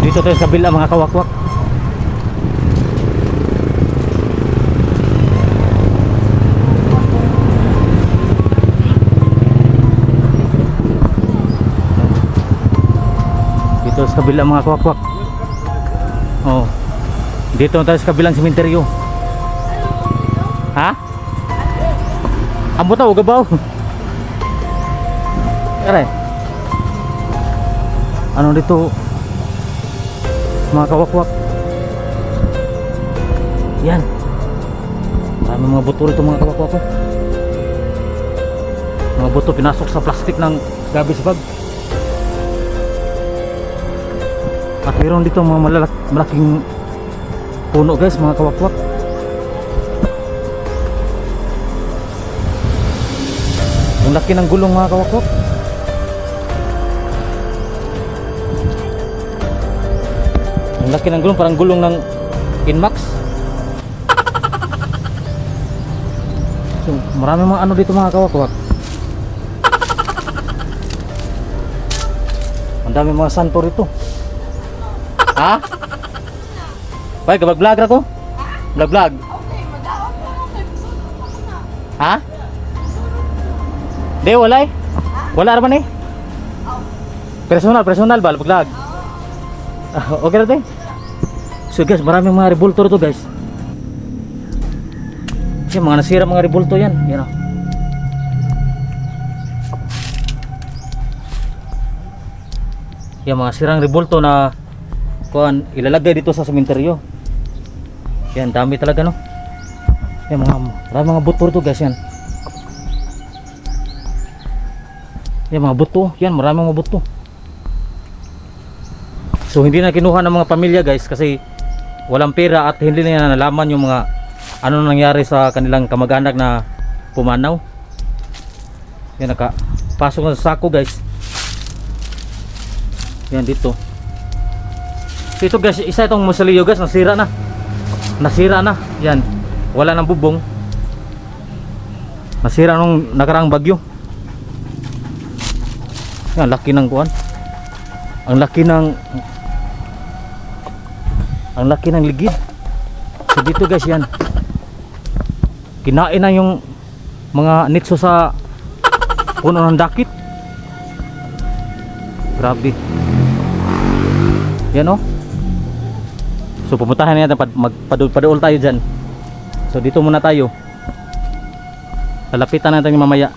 Dito tayo sa kabila mga kawakwak. Dito sa kabila mga kawakwak. Oh. Dito tayo sa kabilang sementeryo. Ha? Amo tao gabaw. Aray. Ano dito? Mga kawakwak. Yan. Marami mga buto rito mga kawakwak. Mga buto pinasok sa plastic ng garbage bag. At mayroon dito mga malaking puno guys mga kawakwak. Ang laki ng gulong mga kawakwak. Ang laki ng gulong, parang gulong ng Inmax. So, marami mga ano dito mga kawakwak. Ang dami mga santo rito. Ha? Bay, vlog ra ko? Vlog. Ha? Di, walay? Wala naman eh? Personal ba? Vlog. Okay na tayo? So guys, maraming mga rebulto rito guys. Yan, mga nasira mga rebulto yan. Yan o. Yan, mga sirang rebulto na kuan, ilalagay dito sa sementeryo. Yan, dami talaga no. Yan, maraming mga buto rito guys yan. Yan, mga buto. Yan, maraming mga buto. So hindi na kinuha ng mga pamilya guys kasi walang pera at hindi na nalaman yung mga ano nangyari sa kanilang kamag-anak na pumanaw. Yan, nakapasok na sa sako guys. Yan dito. So ito guys, isa itong musalyo guys, nasira na. Yan, wala nang bubong. Nasira nung nakaraang bagyo. Yan, laki ng kuan. Ang laki ng ligid. So dito guys, yan. Kinain na yung mga nitso sa puno ng dakit. Grabe. Yan oh. So pupuntahan natin, magpaduol tayo dyan. So dito muna tayo. Lalapitan natin yung mamaya.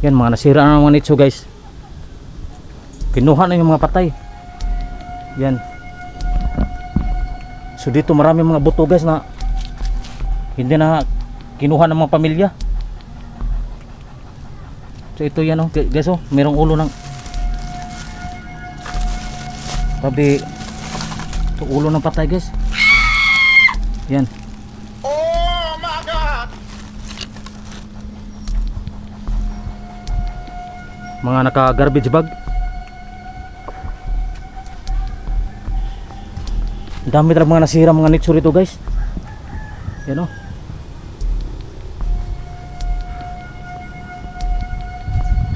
Yan, mga nasira na ng mga nitso guys. Kinuha na yung mga patay. Yan. So dito marami mga buto guys na hindi na kinuha ng mga pamilya. So ito yan oh guys oh, merong ulo ng sabi, ito ulo ng patay guys. Yan. Oh my God! Mga naka garbage bag. Dami talaga mga nasira mga nitso rito guys. Yan o.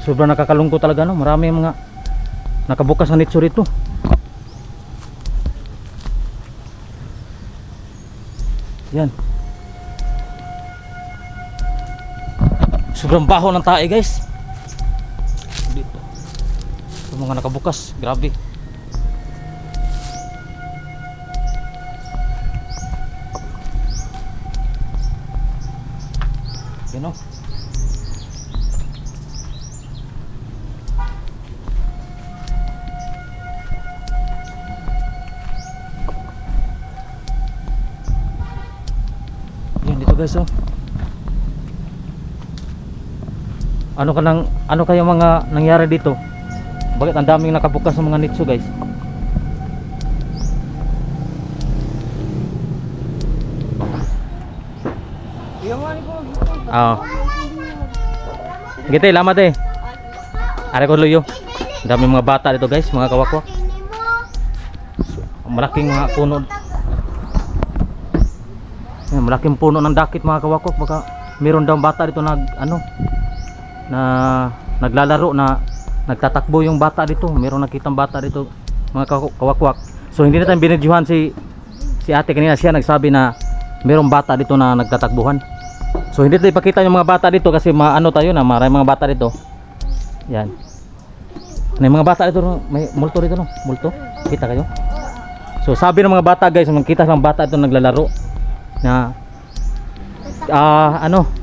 Sobrang nakakalungkot talaga no. Marami mga nakabukas na nitso rito. Yan. Sobrang baho ng tae guys. Dito. Yung mga nakabukas, grabe. Yan o. Yan dito guys oh. Ano kaya mga nangyari dito? Bakit ang daming nakabukas ng mga nitso guys? Gite, lamat eh. Are ko luyo. Dami mga bata dito guys, mga kawakwak. Malaking mga puno. Yan, malaking puno ng dakit mga kawakwak. Baka meron daw bata dito na naglalaro na nagtatakbo yung bata dito. Meron nakitang bata dito, mga kawakwak. So hindi natin binidyohan si ate kanina. Siya nagsabi na merong bata dito na nagtatakbuhan. So hindi tayo ipakita yung mga bata dito kasi maano tayo na maraming mga bata dito. Yan. May mga bata dito, no? May multo dito, no? Multo. Kita kayo? So sabi ng mga bata guys, makita ng bata ito naglalaro na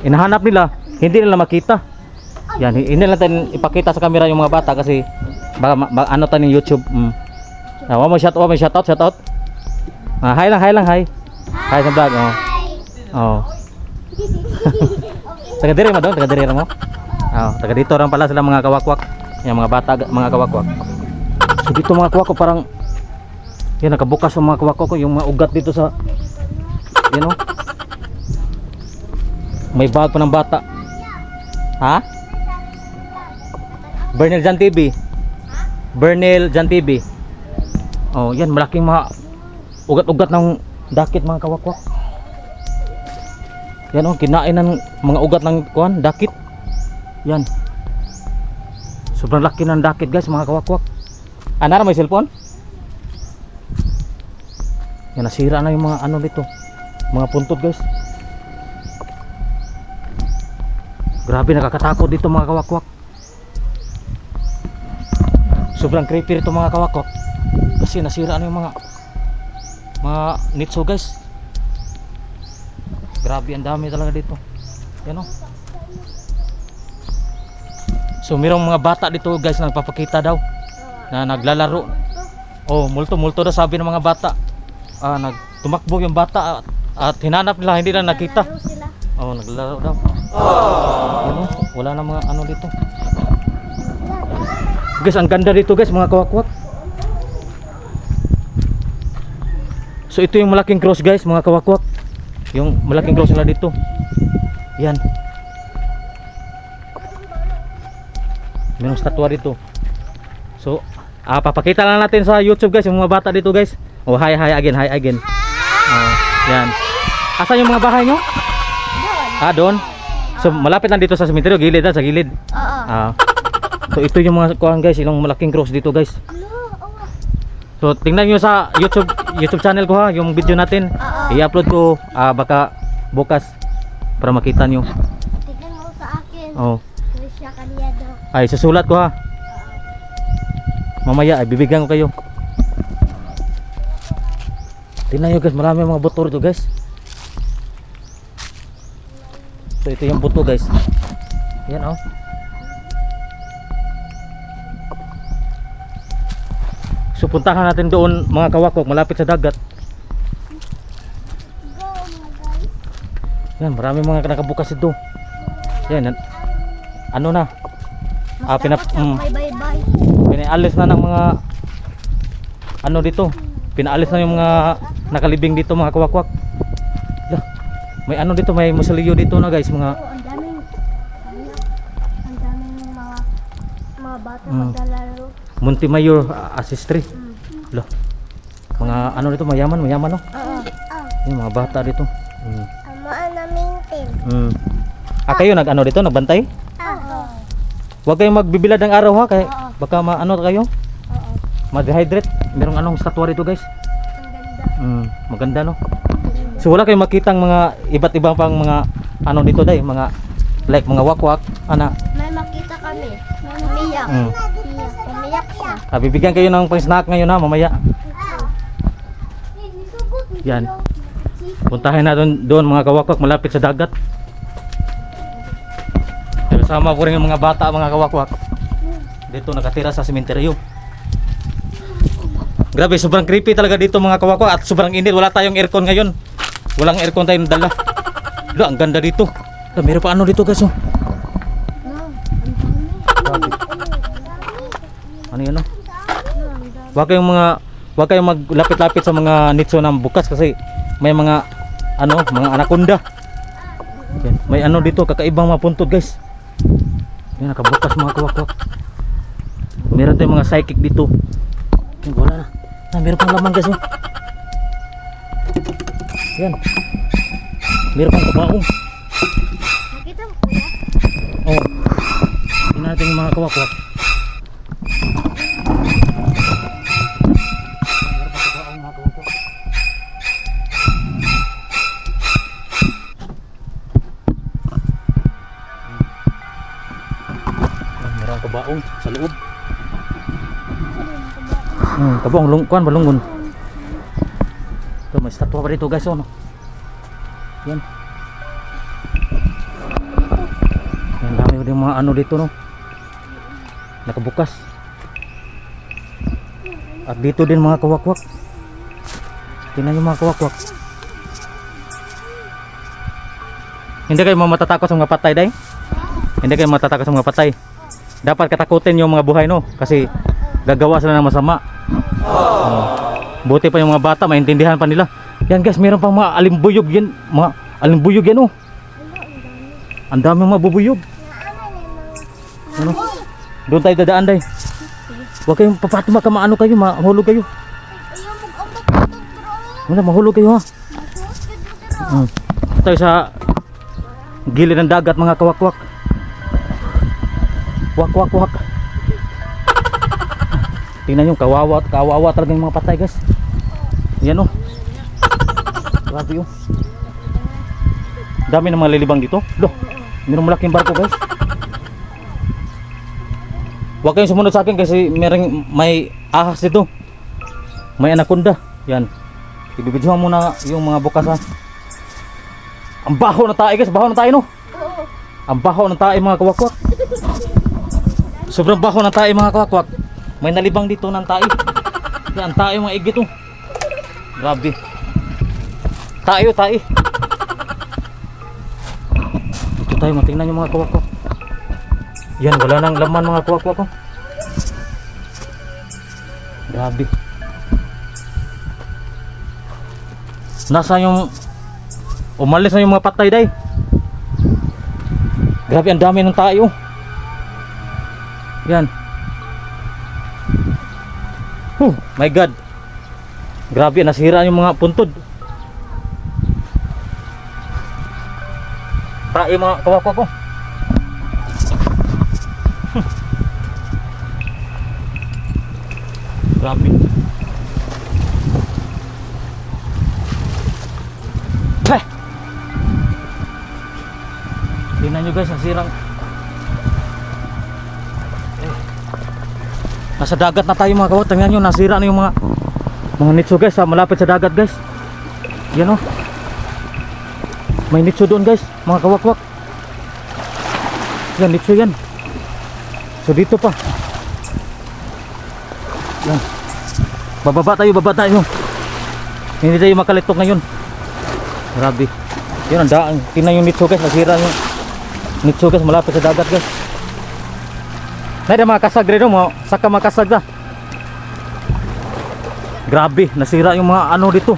inahanap nila, hindi nila makita. Yan, hindi natin ipakita sa camera yung mga bata kasi baka ano tayo ng YouTube. Wa mo shout out. Hi lang. Hi sa vlog. Oh. Taga dire mo doon, taga dire mo. Taga dito rin pala sila mga kawakwak. Yung mga bata, mga kawakwak. So dito mga kawakwak parang yan, nakabukas ang mga kawakwak ko, yung mga ugat dito sa may bag pa ng bata. Ha? Bernel Jan TV. Oh, yan malaking mga ugat-ugat ng dakit mga kawakwak. Yan oh, kinain ng mga ugat ng dakit. Yan. Sobrang laki ng dakit guys mga kawakwak. Nara may cellphone? Yan, nasira na yung mga ano dito. Mga puntod guys. Grabe, nakakatakot dito mga kawakwak. Sobrang creepy ito mga kawakwak. Kasi nasira na yung mga nitso guys. Grabe, ang dami talaga dito. Yan o. So mayroong mga bata dito guys na nagpapakita daw na naglalaro. Oh, multo daw sabi ng mga bata. Nagtumakbo yung bata at hinanap nila, hindi na nakita. Oh, naglalaro daw. Yan o, wala na mga ano dito. Guys, ang ganda dito guys mga kawakwak. So ito yung malaking cross guys mga kawakwak. Yung malaking cross nila dito. Yan. Mayroong statwa dito. So papakita lang natin sa YouTube guys yung mga bata dito guys. Oh, hi again. Yan. Asan yung mga bahay nyo? Doon. So malapit lang dito sa sementeryo, gilid sa gilid. So ito yung mga kuhan guys, yung malaking cross dito guys. So tingnan nyo sa YouTube channel ko ha, yung video natin. I-upload ko baka bukas para makita nyo. Tingnan mo sa akin. Oh. Krisya Kalyado. Ay, susulat ko ha. Mamaya ay bibigyan ko kayo. Tingnan nyo guys, marami mga buto rito guys. So ito yung buto guys. Yan oh. So puntahan natin doon mga kawakwak, malapit sa dagat. Go mga guys. Yan, marami mga nakabukas ito. Yan, ano na? May bye-bye. Pinaalis na ng mga ano dito. Pinaalis na yung mga nakalibing dito mga kawakwak. May ano dito, may musilyo dito na guys, mga Ang daming mga bata maglalaro. Montemayor Assistry. Mga ano dito, mayaman no? Yung mga bata dito. Amaan namin tin. Kayo nag ano dito, nagbantay? Huwag kayong magbibilad ng araw ha, kaya baka maano kayo? Ma-dehydrate. Merong anong statwa dito guys. Ang ganda. Maganda no? So wala kayong makitang mga iba't ibang pang mga ano dito day, mga like mga wakwak, May makita kami. Umiyak. Umiyak siya. Bibigyan kayo ng pang-snack ngayon ha, mamaya. Yan. Puntahin natin doon mga kawakwak, malapit sa dagat. Kasama ko rin yung mga bata, mga kawakwak. Dito nakatira sa sementeryo. Grabe, sobrang creepy talaga dito mga kawakwak at sobrang init. Wala tayong aircon ngayon. Walang aircon tayong dala. Ang ganda dito. Meron pa ano dito guys oh. Grabe. Ano yan oh? Huwag kayong maglapit-lapit sa mga nitso ng bukas kasi may mga mga anaconda. Yan. May ano dito, kakaibang mga puntod guys. Yan, nakabukas mga kawakwak. Meron tayong mga psychic dito. Yan, wala na. Meron pang laman guys oh. Yan. Meron pang kabaong. Nakita mo kuya? Oh. Tingnan natin yung mga kawakwak. Merong kabaong sa loob. Kabaong kuan balungon. Ito may statwa pa dito guys, oh no. Yan. Yan dami din mga ano dito no. Nakabukas. At dito din mga kawakwak. Tingnan yung mga kawakwak. Hindi kayo matatakot sa mga patay, day? Hindi kayo matatakot sa mga patay. Dapat katakutin yung mga buhay, no? Kasi gagawa sila ng masama. Buti pa yung mga bata, maintindihan pa nila. Yan guys, meron pang mga alimbuyog yan. Mga alimbuyog yan, oh. Ang daming mga bubuyog. Ano? Doon tayo dadaan, day. Huwag kayong papatuma ka, maano kayo, mahulog kayo. Mahulog kayo, ha? Tayo sa gilid ng dagat, mga kawakwak. Wak. Tingnan nyo, kawawa talaga yung mga patay guys. Yan o. Grabe o. Dami ng mga lilibang dito. Loh, mayroong malaking barko guys. Huwag kayong sumunod sa akin kasi may ahas dito. May anaconda. Yan. Ibibidyohan muna yung mga bukas ha. Ang baho na tayo guys, baho na tayo no. Ang baho na tayo mga kawakwak. Sobrang baho na tayo mga kawakwak. May nalibang dito ng tayo. Yan tayo mga igit oh. Grabe. Tayo. Dito tayo matingnan yung mga kawakwak. Yan wala nang laman mga kawakwak oh. Grabe. Nasa yung umalis na yung mga patay day. Grabe ang dami ng tayo. Yan. My God. Grabe nasira yung mga puntod. Tayo mga kawakwak ko. Grabe. Tingnan nyo guys, nasirang. Nasa dagat na tayo mga kawat. Tingnan nyo, nasira na yung mga nitso guys, malapit sa dagat guys. Yan o. May nitso doon guys, mga kawakwak. Yan, nitso yan. So dito pa. Yan. Bababa tayo. Hindi tayo makalitok ngayon. Grabe. Yun ang daan. Tingnan yung nitso guys, nasira yung nitso guys, malapit sa dagat guys. Nada mga kasag rin mo, saka mga kasag na. Grabe, nasira yung mga ano dito.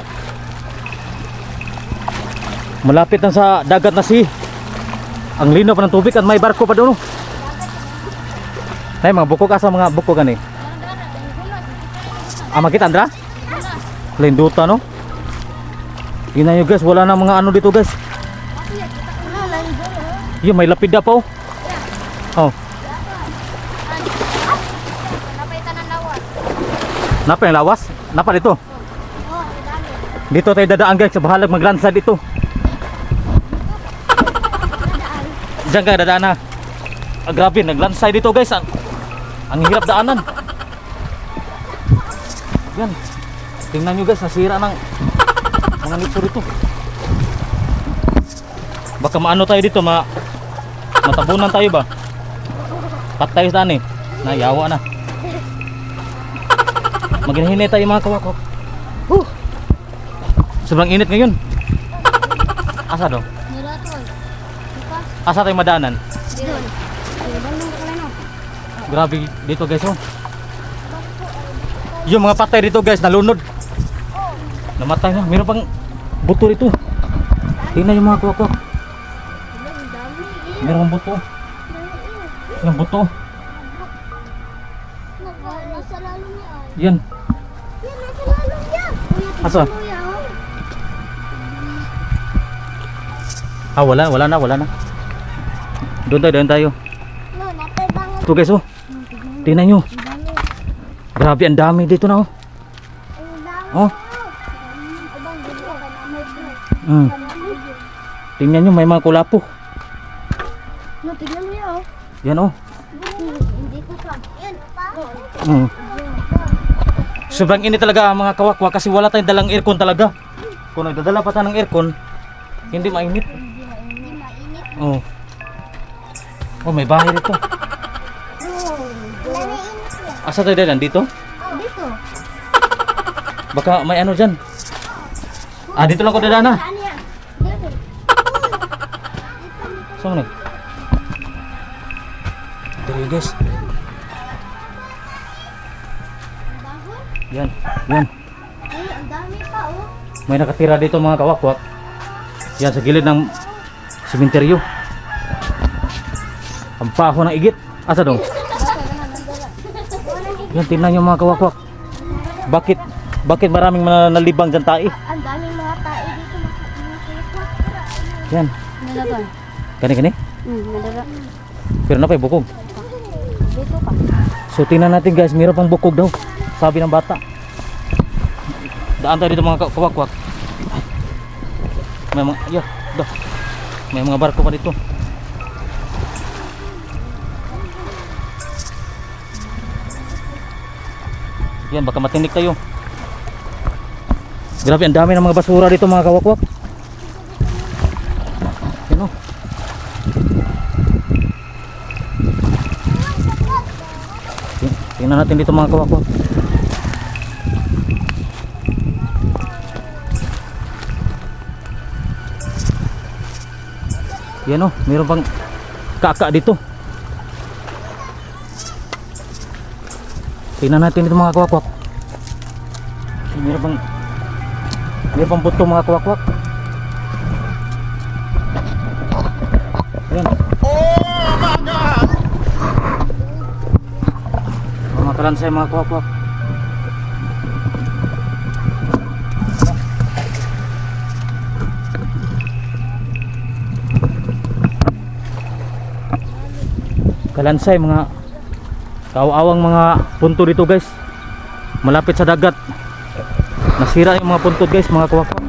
Malapit na sa dagat na ang linaw pa ng tubig at may barko pa doon. Ay mga buko ka sa mga buko gani. Makita Andra? Linduta no? Tingnan nyo guys, wala na mga ano dito guys. Yung may lapida pa oh. Oh. Napa yung lawas? Napa dito? Dito tayo dadaan guys, sa bahalag maglansa dito. Diyan ka dadaan na. Grabe, naglansay dito guys. Ang hirap daanan. Yan. Tingnan nyo guys, nasira ng mga nito dito. Baka maano tayo dito, matabunan tayo ba? Patay sa ani. Nayawa na. Maghinhinay tayo mga kawakwak. Sobrang init ngayon. Asa daw? Asa tayo madaanan? Grabe dito guys oh. Yung mga patay dito guys, nalunod. Namatay na. Meron pang buto dito. Tingnan yung mga kawakwak. Meron buto. Yung buto. Nasa lalong yan. Yan. Yan, nasa lalong yan. Asa? Wala na. Doon tayo. No, natabangan. Ito guys oh. Tingnan nyo. Grabe ang dami dito na oh. Oh. Tingnan nyo, may mga kulapo. No, tignan mo yan oh. Yan oh. Dito pa. Yan pa. Sobrang init talaga mga kawakwak kasi wala tayong dalang aircon talaga. Kung nagdadala pa tayo ng aircon, hindi mainit. Hindi mainit. Oh. Oh, may bahay dito. Wala na init yan. Asa tayo dalan dito? Dito. Baka may ano dyan. Ah, dito lang ko dadaan. Saan yan? Dito. Saan na? Dito guys. Ang dahon? Yan, yan. Ay, ang dami pa oh. May nakatira dito mga kawakwak. Yan sa gilid ng sementeryo. Ang paho ng igit. Asa dong? Yan, tingnan nyo mga kawakwak. Bakit maraming nalibang dyan tayo? Ang daming mga tae dito. Yan. Nalaban. Kani-kani? Nalaban. Pero na pa bukog. Dito pa. So tingnan natin guys, mayroon pang bukog daw. Sabi ng bata. Daan tayo dito mga kawakwak. May mga, yeah, dah. May mga barko pa dito. Yan, baka matinik tayo. Grabe, ang dami ng mga basura dito mga kawakwak. Yan o. Tingnan natin dito mga kawakwak. Yan o, mayroon pang kaka dito. Tingnan natin dito mga kawakwak. Mayroon pang buto mga kawakwak. Yan. Oh my God! Mga kalansay mga kawakwak. Kalansay mga kaawawang mga punto dito guys. Malapit sa dagat. Nasira yung mga punto guys mga kawakwak.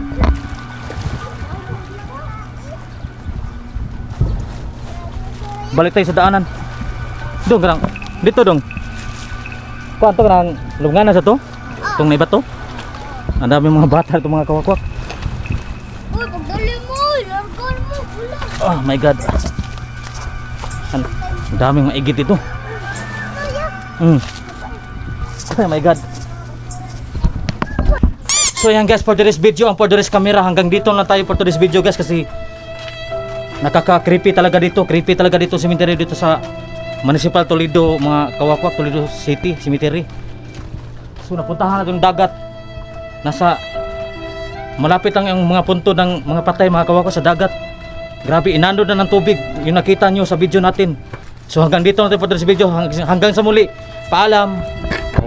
Balik tayo sa daanan. Dong karang dito dong. Kuan to karang lubnganan sa to? Tong naibat to? Ang dami mga bata ito mga kawakwak. Uy, pagdali mo. Largar mo. Wala. Oh my god. Ang daming maigit ito. Oh my god. So yan guys, for today's video, ang for today's camera, hanggang dito lang tayo for today's video guys kasi nakaka-creepy talaga dito. Creepy talaga dito cemetery dito sa Municipal Toledo, mga kawakwak, Toledo City Cemetery. So napuntahan natin yung dagat. Nasa malapit lang yung mga punto ng mga patay mga kawakwak sa dagat. Grabe, inando na ng tubig. Yung nakita nyo sa video natin. So hanggang dito natin for today's video. Hanggang sa muli. Paalam.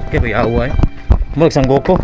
Okay, may awa eh. Mulag sang goko.